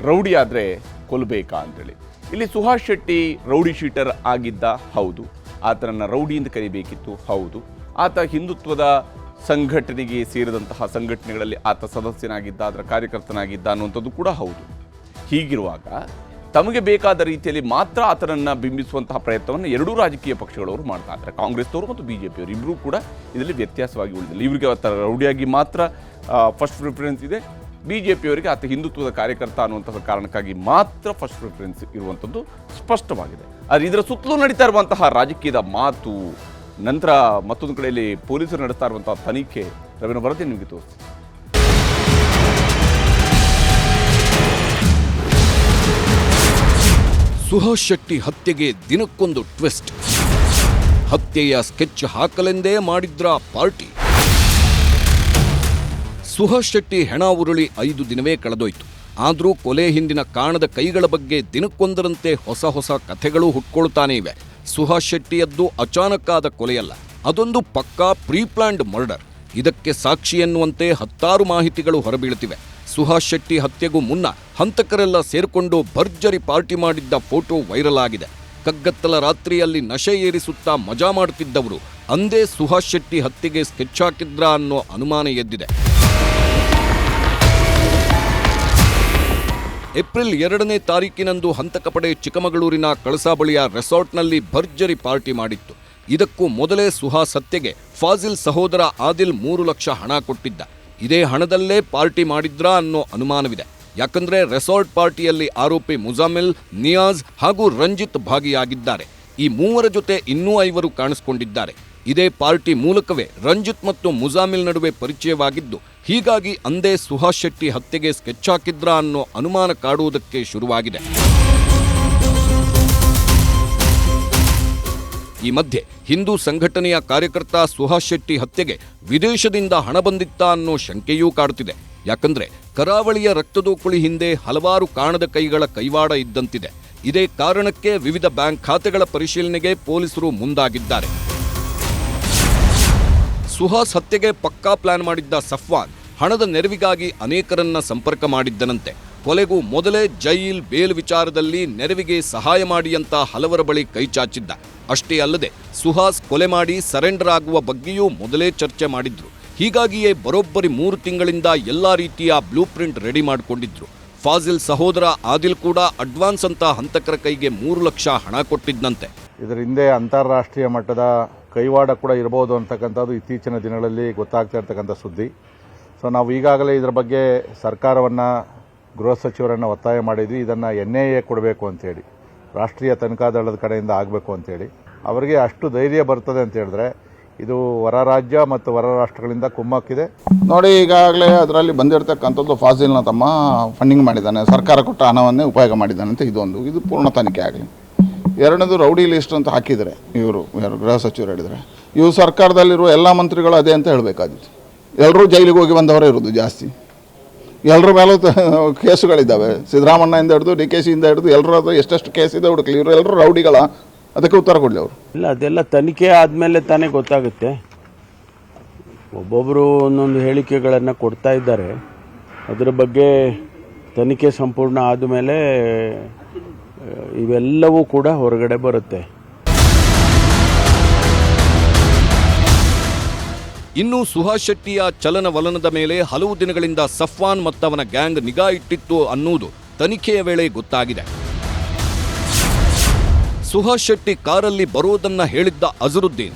Rowdy ಆದರೆ ಕೊಲ್ಲಬೇಕಾ ಅಂತೇಳಿ. ಇಲ್ಲಿ ಸುಹಾಸ್ ಶೆಟ್ಟಿ ರೌಡಿ ಶೀಟರ್ ಆಗಿದ್ದ, ಹೌದು. ಆತನನ್ನು ರೌಡಿ ಅಂತ ಕರಿಬೇಕಿತ್ತು, ಹೌದು. ಆತ ಹಿಂದುತ್ವದ ಸಂಘಟನೆಗೆ ಸೇರಿದಂತಹ ಸಂಘಟನೆಗಳಲ್ಲಿ ಆತ ಸದಸ್ಯನಾಗಿದ್ದ, ಅದರ ಕಾರ್ಯಕರ್ತನಾಗಿದ್ದ ಅನ್ನುವಂಥದ್ದು ಕೂಡ ಹೌದು. ಹೀಗಿರುವಾಗ ತಮಗೆ ಬೇಕಾದ ರೀತಿಯಲ್ಲಿ ಮಾತ್ರ ಆತನನ್ನು ಬಿಂಬಿಸುವಂತಹ ಪ್ರಯತ್ನವನ್ನು ಎರಡೂ ರಾಜಕೀಯ ಪಕ್ಷಗಳವರು ಮಾಡ್ತಾ ಇದ್ದಾರೆ. ಕಾಂಗ್ರೆಸ್ನವರು ಮತ್ತು BJPಯವರು ಇಬ್ಬರೂ ಕೂಡ ಇದರಲ್ಲಿ ವ್ಯತ್ಯಾಸವಾಗಿ ಉಳಿದಿಲ್ಲ. ಇವರಿಗೆ ಆತ ರೌಡಿಯಾಗಿ ಮಾತ್ರ ಫಸ್ಟ್ ಪ್ರಿಫರೆನ್ಸ್ ಇದೆ, BJPಯವರಿಗೆ ಆತ ಹಿಂದುತ್ವದ ಕಾರ್ಯಕರ್ತ ಅನ್ನುವಂತಹ ಕಾರಣಕ್ಕಾಗಿ ಮಾತ್ರ ಫಸ್ಟ್ ಪ್ರಿಫರೆನ್ಸ್ ಇರುವಂಥದ್ದು ಸ್ಪಷ್ಟವಾಗಿದೆ. ಆದರೆ ಇದರ ಸುತ್ತಲೂ ನಡೀತಾ ಇರುವಂತಹ ರಾಜಕೀಯದ ಮಾತು, ನಂತರ ಮತ್ತೊಂದು ಕಡೆಯಲ್ಲಿ ಪೊಲೀಸರು ನಡೆಸ್ತಾ ಇರುವಂತಹ ತನಿಖೆ, ರವೀಂದ್ರ ವರದಿ ನಿಮಗೆ ತೋರಿಸ್ತೀನಿ. ಸುಹಾಸ್ ಶೆಟ್ಟಿ ಹತ್ಯೆಗೆ ದಿನಕ್ಕೊಂದು ಟ್ವಿಸ್ಟ್. ಹತ್ಯೆಯ ಸ್ಕೆಚ್ ಹಾಕಲೆಂದೇ ಮಾಡಿದ್ರ ಪಾರ್ಟಿ. ಸುಹಾಸ್ ಶೆಟ್ಟಿ ಹೆಣ ಉರುಳಿ 5 ದಿನವೇ ಕಳೆದೋಯ್ತು. ಆದರೂ ಕೊಲೆ ಹಿಂದಿನ ಕಾಣದ ಕೈಗಳ ಬಗ್ಗೆ ದಿನಕ್ಕೊಂದರಂತೆ ಹೊಸ ಕಥೆಗಳು ಹುಟ್ಕೊಳ್ತಾನೆ ಇವೆ. ಸುಹಾಸ್ ಶೆಟ್ಟಿಯದ್ದು ಅಚಾನಕ್ಕಾದ ಕೊಲೆಯಲ್ಲ, ಅದೊಂದು ಪಕ್ಕಾ ಪ್ರೀಪ್ಲಾನ್ಡ್ ಮರ್ಡರ್. ಇದಕ್ಕೆ ಸಾಕ್ಷಿ ಎನ್ನುವಂತೆ 10 ಮಾಹಿತಿಗಳು ಹೊರಬೀಳುತ್ತಿವೆ. ಸುಹಾಸ್ ಶೆಟ್ಟಿ ಹತ್ಯೆಗೂ ಮುನ್ನ ಹಂತಕರೆಲ್ಲ ಸೇರಿಕೊಂಡು ಭರ್ಜರಿ ಪಾರ್ಟಿ ಮಾಡಿದ್ದ ಫೋಟೋ ವೈರಲ್ ಆಗಿದೆ. ಕಗ್ಗತ್ತಲ ರಾತ್ರಿಯಲ್ಲಿ ನಶೆ ಏರಿಸುತ್ತಾ ಮಜಾ ಮಾಡುತ್ತಿದ್ದವರು ಅಂದೇ ಸುಹಾಸ್ ಶೆಟ್ಟಿ ಹತ್ಯೆಗೆ ಸ್ಕೆಚ್ ಹಾಕಿದ್ರಾ ಅನ್ನೋ ಅನುಮಾನ ಎದ್ದಿದೆ. ಏಪ್ರಿಲ್ 2ನೇ ತಾರೀಕಿನಂದು ಹಂತಕ ಪಡೆ ಚಿಕ್ಕಮಗಳೂರಿನ ಕಳಸಾ ಬಳಿಯ ರೆಸಾರ್ಟ್ನಲ್ಲಿ ಭರ್ಜರಿ ಪಾರ್ಟಿ ಮಾಡಿತ್ತು. ಇದಕ್ಕೂ ಮೊದಲೇ ಸುಹಾಸ್ ಹತ್ಯೆಗೆ ಫಾಜಿಲ್ ಸಹೋದರ ಆದಿಲ್ 3 ಲಕ್ಷ ಹಣ ಕೊಟ್ಟಿದ್ದ. ಇದೇ ಹಣದಲ್ಲೇ ಪಾರ್ಟಿ ಮಾಡಿದ್ರಾ ಅನ್ನೋ ಅನುಮಾನವಿದೆ. ಯಾಕಂದ್ರೆ ರೆಸಾರ್ಟ್ ಪಾರ್ಟಿಯಲ್ಲಿ ಆರೋಪಿ ಮುಜಾಮಿಲ್, ನಿಯಾಜ್ ಹಾಗೂ ರಂಜಿತ್ ಭಾಗಿಯಾಗಿದ್ದಾರೆ. ಈ 3 ಜೊತೆ ಇನ್ನೂ 5 ಕಾಣಿಸಿಕೊಂಡಿದ್ದಾರೆ. ಇದೇ ಪಾರ್ಟಿ ಮೂಲಕವೇ ರಂಜಿತ್ ಮತ್ತು ಮುಜಾಮಿಲ್ ನಡುವೆ ಪರಿಚಯವಾಗಿದ್ದು, ಹೀಗಾಗಿ ಅಂದೇ ಸುಹಾಸ್ ಶೆಟ್ಟಿ ಹತ್ಯೆಗೆ ಸ್ಕೆಚ್ ಹಾಕಿದ್ರಾ ಅನ್ನೋ ಅನುಮಾನ ಕಾಡುವುದಕ್ಕೆ ಶುರುವಾಗಿದೆ. ಈ ಮಧ್ಯೆ ಹಿಂದೂ ಸಂಘಟನೆಯ ಕಾರ್ಯಕರ್ತ ಸುಹಾಸ್ ಶೆಟ್ಟಿ ಹತ್ಯೆಗೆ ವಿದೇಶದಿಂದ ಹಣ ಬಂದಿತ್ತಾ ಅನ್ನೋ ಶಂಕೆಯೂ ಕಾಡುತ್ತಿದೆ. ಯಾಕಂದ್ರೆ ಕರಾವಳಿಯ ರಕ್ತದೋಕುಳಿ ಹಿಂದೆ ಹಲವಾರು ಕಾಣದ ಕೈಗಳ ಕೈವಾಡ ಇದ್ದಂತಿದೆ. ಇದೇ ಕಾರಣಕ್ಕೆ ವಿವಿಧ ಬ್ಯಾಂಕ್ ಖಾತೆಗಳ ಪರಿಶೀಲನೆಗೆ ಪೊಲೀಸರು ಮುಂದಾಗಿದ್ದಾರೆ. ಸುಹಾಸ್ ಹತ್ಯೆಗೆ ಪಕ್ಕಾ ಪ್ಲಾನ್ ಮಾಡಿದ್ದ ಸಫ್ವಾನ್ ಹಣದ ನೆರವಿಗಾಗಿ ಅನೇಕರನ್ನ ಸಂಪರ್ಕ ಮಾಡಿದ್ದನಂತೆ. ಕೊಲೆಗೂ ಮೊದಲೇ ಜೈಲ್, ಬೇಲ್ ವಿಚಾರದಲ್ಲಿ ನೆರವಿಗೆ ಸಹಾಯ ಮಾಡಿ ಅಂತ ಹಲವರ ಬಳಿ ಕೈಚಾಚಿದ್ದ. ಅಷ್ಟೇ ಅಲ್ಲದೆ ಸುಹಾಸ್ ಕೊಲೆ ಮಾಡಿ ಸರೆಂಡರ್ ಆಗುವ ಬಗ್ಗೆಯೂ ಮೊದಲೇ ಚರ್ಚೆ ಮಾಡಿದ್ರು. ಹೀಗಾಗಿಯೇ ಬರೋಬ್ಬರಿ 3 ತಿಂಗಳಿಂದ ಎಲ್ಲಾ ರೀತಿಯ ಬ್ಲೂ ಪ್ರಿಂಟ್ ರೆಡಿ ಮಾಡಿಕೊಂಡಿದ್ರು. ಫಾಜಿಲ್ ಸಹೋದರ ಆದಿಲ್ ಕೂಡ ಅಡ್ವಾನ್ಸ್ ಅಂತ ಹಂತಕರ ಕೈಗೆ 3 ಲಕ್ಷ ಹಣ ಕೊಟ್ಟಿದ್ದಂತೆ. ಇದರ ಹಿಂದೆ ಅಂತಾರಾಷ್ಟ್ರೀಯ ಮಟ್ಟದ ಕೈವಾಡ ಕೂಡ ಇರಬಹುದು ಅಂತಕ್ಕಂಥದ್ದು ಇತ್ತೀಚಿನ ದಿನಗಳಲ್ಲಿ ಗೊತ್ತಾಗ್ತಾ ಇರ್ತಕ್ಕಂಥ ಸುದ್ದಿ. ಸೊ ನಾವು ಈಗಾಗಲೇ ಇದರ ಬಗ್ಗೆ ಸರ್ಕಾರವನ್ನು, ಗೃಹ ಸಚಿವರನ್ನು ಒತ್ತಾಯ ಮಾಡಿದ್ವಿ. ಇದನ್ನು NIA ಕೊಡಬೇಕು ಅಂತೇಳಿ, ರಾಷ್ಟ್ರೀಯ ತನಿಖಾ ದಳದ ಕಡೆಯಿಂದ ಆಗಬೇಕು ಅಂತೇಳಿ. ಅವರಿಗೆ ಅಷ್ಟು ಧೈರ್ಯ ಬರ್ತದೆ ಅಂತ ಹೇಳಿದ್ರೆ ಇದು ಹೊರ ರಾಜ್ಯ ಮತ್ತು ಹೊರ ರಾಷ್ಟ್ರಗಳಿಂದ ಕುಮ್ಮಕ್ಕಿದೆ. ನೋಡಿ, ಈಗಾಗಲೇ ಅದರಲ್ಲಿ ಬಂದಿರತಕ್ಕಂಥದ್ದು ಫಾಜಿಲ್ನ ತಮ್ಮ ಫಂಡಿಂಗ್ ಮಾಡಿದ್ದಾನೆ, ಸರ್ಕಾರ ಕೊಟ್ಟ ಹಣವನ್ನೇ ಉಪಯೋಗ ಮಾಡಿದ್ದಾನೆ ಅಂತ ಇದು ಪೂರ್ಣ ತನಿಖೆ ಆಗಲಿ. ಎರಡನೇದು ರೌಡಿ ಲಿಸ್ಟ್ ಅಂತ ಹಾಕಿದರೆ ಇವರು ಗೃಹ ಸಚಿವರು ಹೇಳಿದರೆ, ಇವು ಸರ್ಕಾರದಲ್ಲಿರುವ ಎಲ್ಲ ಮಂತ್ರಿಗಳು ಅದೇ ಅಂತ ಹೇಳಬೇಕಾಗಿತ್ತು. ಎಲ್ಲರೂ ಜೈಲಿಗೆ ಹೋಗಿ ಬಂದವರೇ ಇರೋದು ಜಾಸ್ತಿ. ಎಲ್ಲರ ಮೇಲೂ ಕೇಸುಗಳಿದ್ದಾವೆ. ಸಿದ್ದರಾಮಣ್ಣಯಿಂದ ಹಿಡಿದು DKಶಿಯಿಂದ ಹಿಡಿದು ಎಲ್ಲರೂ ಎಷ್ಟೆಷ್ಟು ಕೇಸ್ ಇದೆ ಹುಡುಕಲಿ. ಇವರು ಎಲ್ಲರೂ ರೌಡಿಗಳ, ಅದಕ್ಕೆ ಉತ್ತರ ಕೊಡಲಿ ಅವರು. ಇಲ್ಲ, ಅದೆಲ್ಲ ತನಿಖೆ ಆದಮೇಲೆ ತಾನೇ ಗೊತ್ತಾಗುತ್ತೆ. ಒಬ್ಬೊಬ್ಬರು ಒಂದೊಂದು ಹೇಳಿಕೆಗಳನ್ನು ಕೊಡ್ತಾ ಇದ್ದಾರೆ. ಅದರ ಬಗ್ಗೆ ತನಿಖೆ ಸಂಪೂರ್ಣ ಆದಮೇಲೆ ಇವೆಲ್ಲವೂ ಕೂಡ ಹೊರಗಡೆ ಬರುತ್ತೆ. ಇನ್ನು ಸುಹಾಸ್ ಶೆಟ್ಟಿಯ ಚಲನವಲನದ ಮೇಲೆ ಹಲವು ದಿನಗಳಿಂದ ಸಫ್ವಾನ್ ಮತ್ತವನ ಗ್ಯಾಂಗ್ ನಿಗಾ ಇಟ್ಟಿತ್ತು ಅನ್ನುವುದು ತನಿಖೆಯ ವೇಳೆ ಗೊತ್ತಾಗಿದೆ. ಸುಹಾಸ್ ಶೆಟ್ಟಿ ಕಾರಲ್ಲಿ ಬರೋದನ್ನ ಹೇಳಿದ್ದ ಅಜರುದ್ದೀನ್.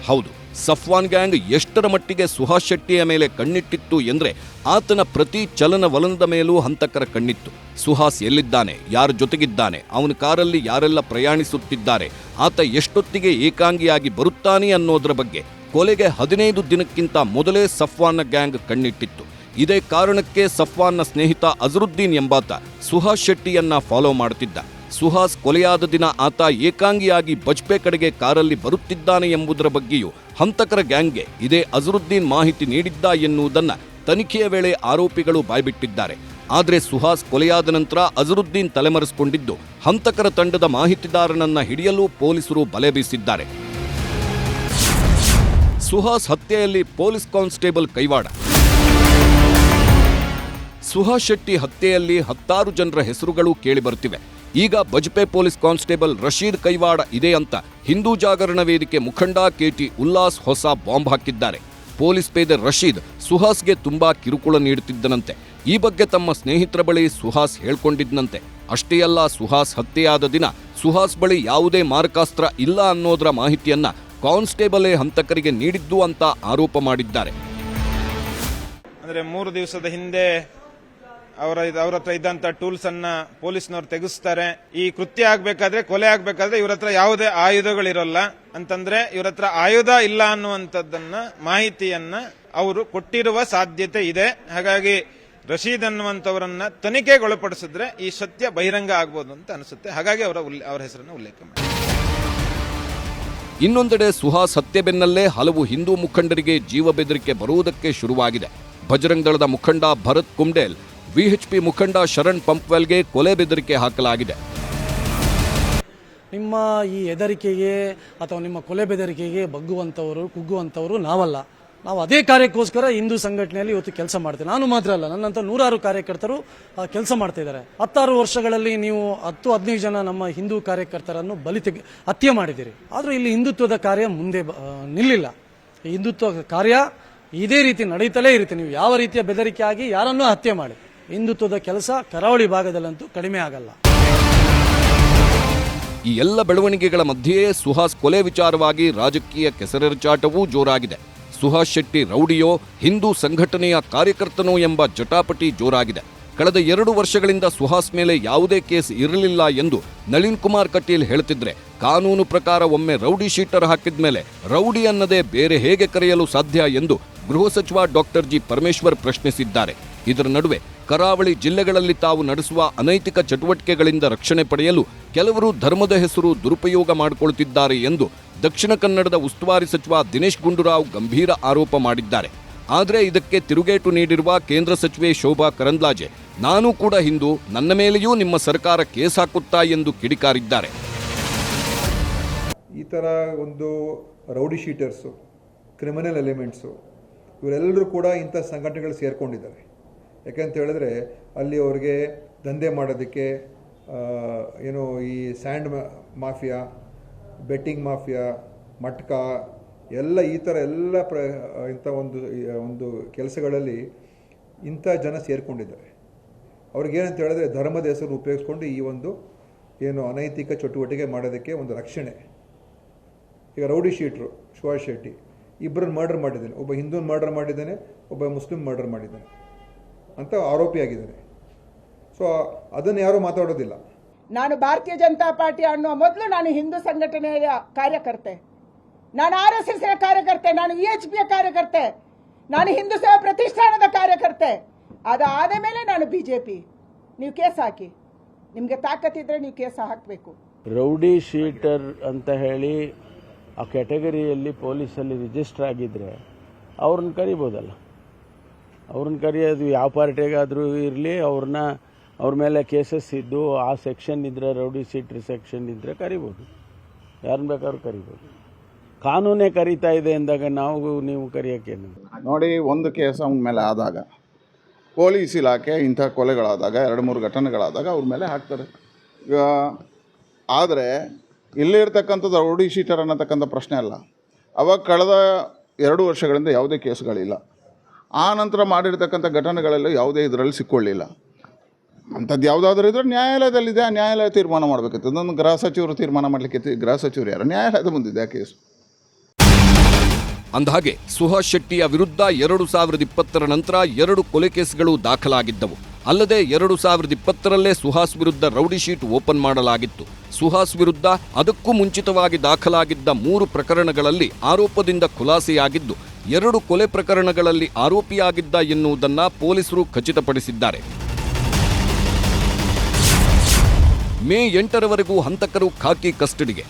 ಹೌದು, ಸಫ್ವಾನ್ ಗ್ಯಾಂಗ್ ಎಷ್ಟರ ಮಟ್ಟಿಗೆ ಸುಹಾಸ್ ಶೆಟ್ಟಿಯ ಮೇಲೆ ಕಣ್ಣಿಟ್ಟಿತ್ತು ಎಂದ್ರೆ ಆತನ ಪ್ರತಿ ಚಲನವಲನದ ಮೇಲೂ ಹಂತಕರ ಕಣ್ಣಿತ್ತು. ಸುಹಾಸ್ ಎಲ್ಲಿದ್ದಾನೆ, ಯಾರ ಜೊತೆಗಿದ್ದಾನೆ, ಅವನ ಕಾರಲ್ಲಿ ಯಾರೆಲ್ಲ ಪ್ರಯಾಣಿಸುತ್ತಿದ್ದಾರೆ, ಆತ ಎಷ್ಟೊತ್ತಿಗೆ ಏಕಾಂಗಿಯಾಗಿ ಬರುತ್ತಾನೆ ಅನ್ನೋದರ ಬಗ್ಗೆ ಕೊಲೆಗೆ 15 ದಿನಕ್ಕಿಂತ ಮೊದಲೇ ಸಫ್ವಾನ್ನ ಗ್ಯಾಂಗ್ ಕಣ್ಣಿಟ್ಟಿತ್ತು. ಇದೇ ಕಾರಣಕ್ಕೆ ಸಫ್ವಾನ್ನ ಸ್ನೇಹಿತ ಅಜರುದ್ದೀನ್ ಎಂಬಾತ ಸುಹಾಸ್ ಶೆಟ್ಟಿಯನ್ನ ಫಾಲೋ ಮಾಡುತ್ತಿದ್ದ. ಸುಹಾಸ್ ಕೊಲೆಯಾದ ದಿನ ಆತ ಏಕಾಂಗಿಯಾಗಿ ಬಜ್ಪೆ ಕಡೆಗೆ ಕಾರಲ್ಲಿ ಬರುತ್ತಿದ್ದಾನೆ ಎಂಬುದರ ಬಗ್ಗೆಯೂ ಹಂತಕರ ಗ್ಯಾಂಗ್ಗೆ ಇದೇ ಅಜರುದ್ದೀನ್ ಮಾಹಿತಿ ನೀಡಿದ್ದ ಎನ್ನುವುದನ್ನ ತನಿಖೆಯ ವೇಳೆ ಆರೋಪಿಗಳು ಬಾಯ್ಬಿಟ್ಟಿದ್ದಾರೆ. ಆದರೆ ಸುಹಾಸ್ ಕೊಲೆಯಾದ ನಂತರ ಅಜರುದ್ದೀನ್ ತಲೆಮರೆಸಿಕೊಂಡಿದ್ದು ಹಂತಕರ ತಂಡದ ಮಾಹಿತಿದಾರನನ್ನ ಹಿಡಿಯಲು ಪೊಲೀಸರು ಬಲೆ ಬೀಸಿದ್ದಾರೆ. ಸುಹಾಸ್ ಹತ್ಯೆಯಲ್ಲಿ ಪೊಲೀಸ್ ಕಾನ್ಸ್ಟೇಬಲ್ ಕೈವಾಡ. ಸುಹಾಸ್ ಶೆಟ್ಟಿ ಹತ್ಯೆಯಲ್ಲಿ 10 ಜನರ ಹೆಸರುಗಳು ಕೇಳಿಬರುತ್ತಿವೆ. ಈಗ ಬಜ್ಪೆ ಪೊಲೀಸ್ ಕಾನ್ಸ್ಟೇಬಲ್ ರಶೀದ್ ಕೈವಾಡ ಇದೆ ಅಂತ ಹಿಂದೂ ಜಾಗರಣ ವೇದಿಕೆ ಮುಖಂಡ ಕೆಟಿ ಉಲ್ಲಾಸ್ ಹೊಸ ಬಾಂಬ್ ಹಾಕಿದ್ದಾರೆ. ಪೊಲೀಸ್ ಪೇದೆ ರಶೀದ್ ಸುಹಾಸ್ಗೆ ತುಂಬಾ ಕಿರುಕುಳ ನೀಡುತ್ತಿದ್ದನಂತೆ. ಈ ಬಗ್ಗೆ ತಮ್ಮ ಸ್ನೇಹಿತರ ಬಳಿ ಸುಹಾಸ್ ಹೇಳ್ಕೊಂಡಿದ್ದಂತೆ. ಅಷ್ಟೇ ಅಲ್ಲ, ಸುಹಾಸ್ ಹತ್ಯೆಯಾದ ದಿನ ಸುಹಾಸ್ ಬಳಿ ಯಾವುದೇ ಮಾರಕಾಸ್ತ್ರ ಇಲ್ಲ ಅನ್ನೋದರ ಮಾಹಿತಿಯನ್ನ ಕಾನ್ಸ್ಟೇಬಲೇ ಹಂತಕರಿಗೆ ನೀಡಿದ್ದು ಅಂತ ಆರೋಪ ಮಾಡಿದ್ದಾರೆ. ಅಂದ್ರೆ 3 ದಿವಸದ ಹಿಂದೆ ಅವರ ಹತ್ರ ಇದ್ದಂತ ಟೂಲ್ಸ್ ಅನ್ನ ಪೊಲೀಸ್ನವ್ರು ತೆಗೆಸ್ತಾರೆ. ಈ ಕೃತ್ಯ ಆಗ್ಬೇಕಾದ್ರೆ, ಕೊಲೆ ಆಗ್ಬೇಕಾದ್ರೆ ಇವ್ರ ಹತ್ರ ಯಾವುದೇ ಆಯುಧಗಳಿರೋಲ್ಲ ಅಂತಂದ್ರೆ ಇವ್ರ ಹತ್ರ ಆಯುಧ ಇಲ್ಲ ಅನ್ನುವಂಥದ್ದನ್ನ ಮಾಹಿತಿಯನ್ನ ಅವರು ಕೊಟ್ಟಿರುವ ಸಾಧ್ಯತೆ ಇದೆ. ಹಾಗಾಗಿ ರಶೀದ್ ಅನ್ನುವಂಥವರನ್ನ ತನಿಖೆಗೊಳಪಡಿಸಿದ್ರೆ ಈ ಸತ್ಯ ಬಹಿರಂಗ ಆಗ್ಬೋದು ಅಂತ ಅನಿಸುತ್ತೆ. ಹಾಗಾಗಿ ಅವರ ಹೆಸರನ್ನು ಉಲ್ಲೇಖ ಮಾಡಿ. ಇನ್ನೊಂದೆಡೆ ಸುಹಾಸ್ ಹತ್ಯೆ ಬೆನ್ನಲ್ಲೇ ಹಲವು ಹಿಂದೂ ಮುಖಂಡರಿಗೆ ಜೀವ ಬೆದರಿಕೆ ಬರುವುದಕ್ಕೆ ಶುರುವಾಗಿದೆ. ಬಜರಂಗ್ ದಳದ ಮುಖಂಡ ಭರತ್ ಕುಂಡೇಲ್, ವಿಎಚ್ಪಿ ಮುಖಂಡ ಶರಣ್ ಪಂಪ್ವೆಲ್ಗೆ ಕೊಲೆ ಬೆದರಿಕೆ ಹಾಕಲಾಗಿದೆ. ನಿಮ್ಮ ಈ ಹೆದರಿಕೆಗೆ ಅಥವಾ ನಿಮ್ಮ ಕೊಲೆ ಬೆದರಿಕೆಗೆ ಬಗ್ಗುವಂಥವರು, ಕುಗ್ಗುವಂಥವರು ನಾವಲ್ಲ. ನಾವು ಅದೇ ಕಾರ್ಯಕ್ಕೋಸ್ಕರ ಹಿಂದೂ ಸಂಘಟನೆಯಲ್ಲಿ ಇವತ್ತು ಕೆಲಸ ಮಾಡ್ತೇವೆ. ನಾನು ಮಾತ್ರ ಅಲ್ಲ, ನನ್ನಂತ 100 ಕಾರ್ಯಕರ್ತರು ಕೆಲಸ ಮಾಡ್ತಾ ಇದ್ದಾರೆ. 16 ವರ್ಷಗಳಲ್ಲಿ ನೀವು 10-15 ಜನ ನಮ್ಮ ಹಿಂದೂ ಕಾರ್ಯಕರ್ತರನ್ನು ಹತ್ಯೆ ಮಾಡಿದ್ದೀರಿ. ಆದರೂ ಇಲ್ಲಿ ಹಿಂದುತ್ವದ ಕಾರ್ಯ ಮುಂದೆ ನಿಲ್ಲಿಲ್ಲ. ಈ ಹಿಂದುತ್ವ ಕಾರ್ಯ ಇದೇ ರೀತಿ ನಡೀತಲೇ ಇರುತ್ತೆ. ನೀವು ಯಾವ ರೀತಿಯ ಬೆದರಿಕೆ ಆಗಿ ಯಾರನ್ನೂ ಹತ್ಯೆ ಮಾಡಿ, ಹಿಂದುತ್ವದ ಕೆಲಸ ಕರಾವಳಿ ಭಾಗದಲ್ಲಂತೂ ಕಡಿಮೆ ಆಗಲ್ಲ. ಈ ಎಲ್ಲ ಬೆಳವಣಿಗೆಗಳ ಮಧ್ಯೆಯೇ ಸುಹಾಸ್ ಕೊಲೆ ವಿಚಾರವಾಗಿ ರಾಜಕೀಯ ಕೆಸರೆರಚಾಟವೂ ಜೋರಾಗಿದೆ. ಸುಹಾಸ್ ಶೆಟ್ಟಿ ರೌಡಿಯೋ, ಹಿಂದೂ ಸಂಘಟನೆಯ ಕಾರ್ಯಕರ್ತನೋ ಎಂಬ ಜಟಾಪಟಿ ಜೋರಾಗಿದೆ. ಕಳೆದ 2 ವರ್ಷಗಳಿಂದ ಸುಹಾಸ್ ಮೇಲೆ ಯಾವುದೇ ಕೇಸ್ ಇರಲಿಲ್ಲ ಎಂದು ನಳಿನ್ ಕುಮಾರ್ ಕಟೀಲ್ ಹೇಳ್ತಿದ್ರೆ, ಕಾನೂನು ಪ್ರಕಾರ ಒಮ್ಮೆ ರೌಡಿ ಶೀಟರ್ ಹಾಕಿದ ಮೇಲೆ ರೌಡಿ ಅನ್ನದೇ ಬೇರೆ ಹೇಗೆ ಕರೆಯಲು ಸಾಧ್ಯ ಎಂದು ಗೃಹ ಸಚಿವ ಡಾಕ್ಟರ್ ಜಿ ಪರಮೇಶ್ವರ್ ಪ್ರಶ್ನಿಸಿದ್ದಾರೆ. ಇದರ ನಡುವೆ ಕರಾವಳಿ ಜಿಲ್ಲೆಗಳಲ್ಲಿ ತಾವು ನಡೆಸುವ ಅನೈತಿಕ ಚಟುವಟಿಕೆಗಳಿಂದ ರಕ್ಷಣೆ ಪಡೆಯಲು ಕೆಲವರು ಧರ್ಮದ ಹೆಸರು ದುರುಪಯೋಗ ಮಾಡಿಕೊಳ್ಳುತ್ತಿದ್ದಾರೆ ಎಂದು ದಕ್ಷಿಣ ಕನ್ನಡದ ಉಸ್ತುವಾರಿ ಸಚಿವ ದಿನೇಶ್ ಗುಂಡೂರಾವ್ ಗಂಭೀರ ಆರೋಪ ಮಾಡಿದ್ದಾರೆ. ಆದರೆ ಇದಕ್ಕೆ ತಿರುಗೇಟು ನೀಡಿರುವ ಕೇಂದ್ರ ಸಚಿವೆ ಶೋಭಾ ಕರಂದ್ಲಾಜೆ, ನಾನೂ ಕೂಡ ಹಿಂದೂ, ನನ್ನ ಮೇಲೆಯೂ ನಿಮ್ಮ ಸರ್ಕಾರ ಕೇಸ್ ಹಾಕುತ್ತಾ ಎಂದು ಕಿಡಿಕಾರಿದ್ದಾರೆ. ಈ ಥರ ಒಂದು ರೌಡಿ ಶೀಟರ್ಸು, ಕ್ರಿಮಿನಲ್ ಎಲಿಮೆಂಟ್ಸು, ಇವರೆಲ್ಲರೂ ಕೂಡ ಇಂಥ ಸಂಘಟನೆಗಳು ಸೇರ್ಕೊಂಡಿದ್ದಾರೆ. ಯಾಕೆಂತ ಹೇಳಿದ್ರೆ ಅಲ್ಲಿ ಅವ್ರಿಗೆ ದಂಧೆ ಮಾಡೋದಕ್ಕೆ ಏನೋ ಈ ಸ್ಯಾಂಡ್ ಮಾಫಿಯಾ, ಬೆಟ್ಟಿಂಗ್ ಮಾಫಿಯಾ, ಮಟ್ಕ ಎಲ್ಲ ಈ ಥರ ಎಲ್ಲ ಇಂಥ ಒಂದು ಕೆಲಸಗಳಲ್ಲಿ ಇಂಥ ಜನ ಸೇರಿಕೊಂಡಿದ್ದಾರೆ. ಅವ್ರಿಗೇನಂತ ಹೇಳಿದ್ರೆ ಧರ್ಮದ ಹೆಸರು ಉಪಯೋಗಿಸ್ಕೊಂಡು ಈ ಒಂದು ಏನು ಅನೈತಿಕ ಚಟುವಟಿಕೆ ಮಾಡೋದಕ್ಕೆ ಒಂದು ರಕ್ಷಣೆ. ಈಗ ರೌಡಿ ಶೀಟ್ರು ಸುಹಾಸ್ ಶೆಟ್ಟಿ ಇಬ್ಬರನ್ನು ಮರ್ಡರ್ ಮಾಡಿದ್ದಾನೆ. ಒಬ್ಬ ಹಿಂದೂನ ಮರ್ಡರ್ ಮಾಡಿದ್ದಾನೆ, ಒಬ್ಬ ಮುಸ್ಲಿಂ ಮರ್ಡರ್ ಮಾಡಿದ್ದಾನೆ ಅಂತ ಆರೋಪಿಯಾಗಿದ್ದಾನೆ. ಸೊ ಅದನ್ನು ಯಾರೂ ಮಾತಾಡೋದಿಲ್ಲ. ನಾನು ಭಾರತೀಯ ಜನತಾ ಪಾರ್ಟಿ ಅನ್ನೋ ಮೊದಲು ನಾನು ಹಿಂದೂ ಸಂಘಟನೆಯ ಕಾರ್ಯಕರ್ತೆ, ನಾನು RSS ಕಾರ್ಯಕರ್ತೆ, ನಾನು VHP ಕಾರ್ಯಕರ್ತೆ, ನಾನು ಹಿಂದೂ ಸೇವಾ ಪ್ರತಿಷ್ಠಾನದ ಕಾರ್ಯಕರ್ತೆ. ಅದಾದ ಮೇಲೆ ನಾನು BJP. ನೀವು ಕೇಸ್ ಹಾಕಿ, ನಿಮಗೆ ತಾಕತ್ತಿದ್ರೆ ನೀವು ಕೇಸ್ ಹಾಕಬೇಕು. ರೌಡಿ ಶೀಟರ್ ಅಂತ ಹೇಳಿ ಆ ಕ್ಯಾಟಗರಿಯಲ್ಲಿ ಪೊಲೀಸಲ್ಲಿ ರಿಜಿಸ್ಟರ್ ಆಗಿದ್ರೆ ಅವ್ರನ್ನ ಕರಿಬೋದಲ್ಲ. ಅವ್ರನ್ನ ಕರೆಯೋದು ಯಾವ ಪಾರ್ಟಿಗಾದರೂ ಇರಲಿ, ಅವ್ರ ಮೇಲೆ ಕೇಸಸ್ ಇದ್ದು ಆ ಸೆಕ್ಷನ್ ಇದ್ದರೆ, ರೌಡಿ ಶೀಟರ್ ಸೆಕ್ಷನ್ ಇದ್ದರೆ ಕರಿಬೋದು, ಯಾರನ್ನ ಬೇಕಾದ್ರೂ ಕರಿಬೋದು. ಕಾನೂನೇ ಕರೀತಾ ಇದೆ ಅಂದಾಗ ನೀವು ಕರೆಯೋಕ್ಕೇನು? ನೋಡಿ, ಒಂದು ಕೇಸ್ ಅವನ ಮೇಲೆ ಆದಾಗ, ಪೊಲೀಸ್ ಇಲಾಖೆ ಇಂಥ ಕೊಲೆಗಳಾದಾಗ, 2-3 ಘಟನೆಗಳಾದಾಗ ಅವ್ರ ಮೇಲೆ ಹಾಕ್ತಾರೆ. ಈಗ ಆದರೆ ಇಲ್ಲೇ ಇರ್ತಕ್ಕಂಥದ್ದು ರೌಡಿ ಶೀಟರ್ ಅನ್ನತಕ್ಕಂಥ ಪ್ರಶ್ನೆ ಅಲ್ಲ. ಅವಾಗ ಕಳೆದ 2 ವರ್ಷಗಳಿಂದ ಯಾವುದೇ ಕೇಸ್ಗಳಿಲ್ಲ. ಆ ನಂತರ ಮಾಡಿರ್ತಕ್ಕಂಥ ಘಟನೆಗಳೆಲ್ಲ ಯಾವುದೇ ಇದರಲ್ಲಿ ಸಿಕ್ಕೊಳ್ಳಿಲ್ಲ. ಅಂಥದ್ದು ಯಾವುದಾದ್ರೂ ಇದ್ದರೆ ನ್ಯಾಯಾಲಯದಲ್ಲಿದೆ, ಆ ನ್ಯಾಯಾಲಯ ತೀರ್ಮಾನ ಮಾಡಬೇಕಿತ್ತು. ಅದನ್ನು ಗೃಹ ಸಚಿವರು ತೀರ್ಮಾನ ಮಾಡಲಿಕ್ಕೆ, ಗೃಹ ಸಚಿವರು ಯಾರು, ನ್ಯಾಯಾಲಯದ ಮುಂದಿದೆ ಆ ಕೇಸು. ಅಂದಹಾಗೆ ಸುಹಾಸ್ ಶೆಟ್ಟಿಯ ವಿರುದ್ಧ 2020 ನಂತರ 2 ಕೊಲೆ ಕೇಸ್ಗಳು ದಾಖಲಾಗಿದ್ದವು. ಅಲ್ಲದೆ 2020ರಲ್ಲೇ ಸುಹಾಸ್ ವಿರುದ್ಧ ರೌಡಿ ಶೀಟ್ ಓಪನ್ ಮಾಡಲಾಗಿತ್ತು. ಸುಹಾಸ್ ವಿರುದ್ಧ ಅದಕ್ಕೂ ಮುಂಚಿತವಾಗಿ ದಾಖಲಾಗಿದ್ದ 3 ಪ್ರಕರಣಗಳಲ್ಲಿ ಆರೋಪದಿಂದ ಖುಲಾಸೆಯಾಗಿದ್ದು, 2 ಕೊಲೆ ಪ್ರಕರಣಗಳಲ್ಲಿ ಆರೋಪಿಯಾಗಿದ್ದ ಎನ್ನುವುದನ್ನು ಪೊಲೀಸರು ಖಚಿತಪಡಿಸಿದ್ದಾರೆ. ಮೇ 8ರವರೆಗೂ ಹಂತಕರು ಖಾಕಿ ಕಸ್ಟಡಿಗೆ.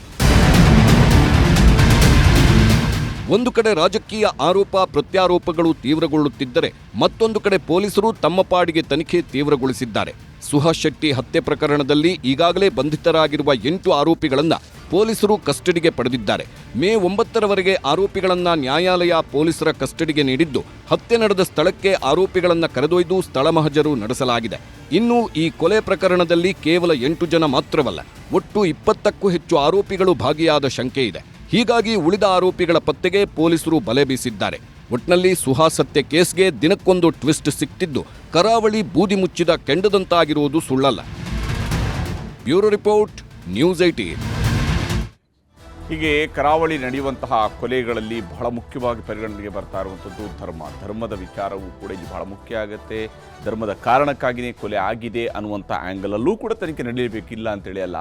ಒಂದು ಕಡೆ ರಾಜಕೀಯ ಆರೋಪ ಪ್ರತ್ಯಾರೋಪಗಳು ತೀವ್ರಗೊಳ್ಳುತ್ತಿದ್ದರೆ ಮತ್ತೊಂದು ಕಡೆ ಪೊಲೀಸರು ತಮ್ಮ ಪಾಡಿಗೆ ತನಿಖೆ ತೀವ್ರಗೊಳಿಸಿದ್ದಾರೆ. ಸುಹಾಸ್ ಶೆಟ್ಟಿ ಹತ್ಯೆ ಪ್ರಕರಣದಲ್ಲಿ ಈಗಾಗಲೇ ಬಂಧಿತರಾಗಿರುವ 8 ಆರೋಪಿಗಳನ್ನು ಪೊಲೀಸರು ಕಸ್ಟಡಿಗೆ ಪಡೆದಿದ್ದಾರೆ. ಮೇ 9ರವರೆಗೆ ಆರೋಪಿಗಳನ್ನು ನ್ಯಾಯಾಲಯ ಪೊಲೀಸರ ಕಸ್ಟಡಿಗೆ ನೀಡಿದ್ದು, ಹತ್ಯೆ ನಡೆದ ಸ್ಥಳಕ್ಕೆ ಆರೋಪಿಗಳನ್ನು ಕರೆದೊಯ್ದು ಸ್ಥಳ ಮಹಜರು ನಡೆಸಲಾಗಿದೆ. ಇನ್ನು ಈ ಕೊಲೆ ಪ್ರಕರಣದಲ್ಲಿ ಕೇವಲ 8 ಜನ ಮಾತ್ರವಲ್ಲ, ಒಟ್ಟು 20ಕ್ಕೂ ಹೆಚ್ಚು ಆರೋಪಿಗಳು ಭಾಗಿಯಾದ ಶಂಕೆ ಇದೆ. ಹೀಗಾಗಿ ಉಳಿದ ಆರೋಪಿಗಳ ಪತ್ತೆಗೆ ಪೊಲೀಸರು ಬಲೆ ಬೀಸಿದ್ದಾರೆ. ಒಟ್ನಲ್ಲಿ ಸುಹಾಸ್ ಹತ್ಯೆ ಕೇಸ್ಗೆ ದಿನಕ್ಕೊಂದು ಟ್ವಿಸ್ಟ್ ಸಿಕ್ತಿದ್ದು, ಕರಾವಳಿ ಬೂದಿ ಮುಚ್ಚಿದ ಕೆಂಡದಂತಾಗಿರುವುದು ಸುಳ್ಳಲ್ಲ. Bureau report, news 18. ಹೀಗೆ ಕರಾವಳಿ ನಡೆಯುವಂತಹ ಕೊಲೆಗಳಲ್ಲಿ ಬಹಳ ಮುಖ್ಯವಾಗಿ ಪರಿಗಣನೆಗೆ ಬರ್ತಾ ಇರುವಂಥದ್ದು ಧರ್ಮದ ವಿಚಾರವೂ ಕೂಡ ಇಲ್ಲಿ ಬಹಳ ಮುಖ್ಯ ಆಗುತ್ತೆ. ಧರ್ಮದ ಕಾರಣಕ್ಕಾಗಿಯೇ ಕೊಲೆ ಆಗಿದೆ ಅನ್ನುವಂಥ ಆ್ಯಂಗಲಲ್ಲೂ ಕೂಡ ತನಿಖೆ ನಡೆಯಬೇಕಿಲ್ಲ ಅಂತೇಳಿ ಅಲ್ಲ,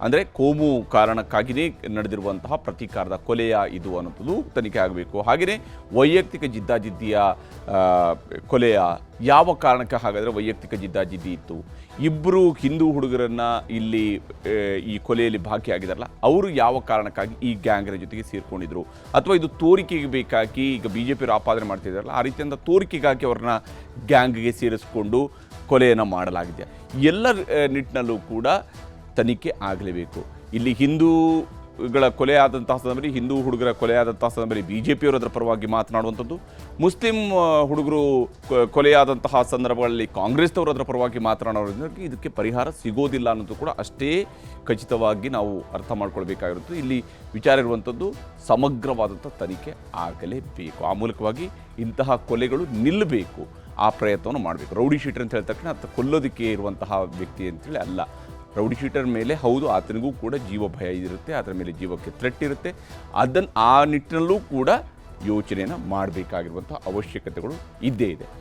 ಅಂದರೆ ಕೋಮು ಕಾರಣಕ್ಕಾಗಿಯೇ ನಡೆದಿರುವಂತಹ ಪ್ರತೀಕಾರದ ಕೊಲೆಯ ಇದು ಅನ್ನೋದು ತನಿಖೆ ಆಗಬೇಕು. ಹಾಗೆಯೇ ವೈಯಕ್ತಿಕ ಜಿದ್ದಾಜಿದ್ದಿಯ ಕೊಲೆಯ ಯಾವ ಕಾರಣಕ್ಕೆ, ಹಾಗಾದರೆ ವೈಯಕ್ತಿಕ ಜಿದ್ದಾಜಿದ್ದಿ ಇತ್ತು, ಇಬ್ಬರು ಹಿಂದೂ ಹುಡುಗರನ್ನು ಇಲ್ಲಿ ಈ ಕೊಲೆಯಲ್ಲಿ ಭಾಗಿಯಾಗಿದ್ದಾರಲ್ಲ, ಅವರು ಯಾವ ಕಾರಣಕ್ಕಾಗಿ ಈ ಗ್ಯಾಂಗ್ನ ಜೊತೆಗೆ ಸೇರಿಕೊಂಡಿದ್ರು, ಅಥವಾ ಇದು ತೋರಿಕೆಗೆ ಬೇಕಾಗಿ ಈಗ BJP ಆಪಾದನೆ ಮಾಡ್ತಿದ್ದಾರಲ್ಲ, ಆ ರೀತಿಯಿಂದ ತೋರಿಕೆಗಾಗಿ ಅವ್ರನ್ನ ಗ್ಯಾಂಗ್ಗೆ ಸೇರಿಸ್ಕೊಂಡು ಕೊಲೆಯನ್ನು ಮಾಡಲಾಗಿದೆ. ಎಲ್ಲ ನಿಟ್ಟಿನಲ್ಲೂ ಕೂಡ ತನಿಖೆ ಆಗಲೇಬೇಕು. ಇಲ್ಲಿ ಹಿಂದೂಗಳ ಕೊಲೆ ಆದಂತಹ ಸಂದರ್ಭದಲ್ಲಿ, ಹಿಂದೂ ಹುಡುಗರ ಕೊಲೆ ಆದಂತಹ ಸಂದರ್ಭದಲ್ಲಿ BJPಯವರು ಅದರ ಪರವಾಗಿ ಮಾತನಾಡುವಂಥದ್ದು, ಮುಸ್ಲಿಂ ಹುಡುಗರು ಕೊಲೆಯಾದಂತಹ ಸಂದರ್ಭಗಳಲ್ಲಿ ಕಾಂಗ್ರೆಸ್ನವರು ಅದರ ಪರವಾಗಿ ಮಾತನಾಡೋದ್ರಿಂದ ಇದಕ್ಕೆ ಪರಿಹಾರ ಸಿಗೋದಿಲ್ಲ ಅನ್ನೋದು ಕೂಡ ಅಷ್ಟೇ ಖಚಿತವಾಗಿ ನಾವು ಅರ್ಥ ಮಾಡ್ಕೊಳ್ಬೇಕಾಗಿರುತ್ತೆ. ಇಲ್ಲಿ ವಿಚಾರ ಇರುವಂಥದ್ದು ಸಮಗ್ರವಾದಂಥ ತನಿಖೆ ಆಗಲೇಬೇಕು. ಆ ಮೂಲಕವಾಗಿ ಇಂತಹ ಕೊಲೆಗಳು ನಿಲ್ಲಬೇಕು, ಆ ಪ್ರಯತ್ನವನ್ನು ಮಾಡಬೇಕು. ರೌಡಿ ಶೀಟರ್ ಅಂತ ಹೇಳಿದ ತಕ್ಷಣ ಅದು ಕೊಲ್ಲೋದಕ್ಕೆ ಇರುವಂತಹ ವ್ಯಕ್ತಿ ಅಂತೇಳಿ ಅಲ್ಲ. ರೌಡಿ ಶೀಟರ್ ಮೇಲೆ ಹೌದು, ಆತನಿಗೂ ಕೂಡ ಜೀವ ಭಯ ಇರುತ್ತೆ, ಅದರ ಮೇಲೆ ಜೀವಕ್ಕೆ ಥ್ರೆಟ್ ಇರುತ್ತೆ. ಆ ನಿಟ್ಟಿನಲ್ಲೂ ಕೂಡ ಯೋಚನೆಯನ್ನು ಮಾಡಬೇಕಾಗಿರುವಂಥ ಅವಶ್ಯಕತೆಗಳು ಇದ್ದೇ ಇದೆ.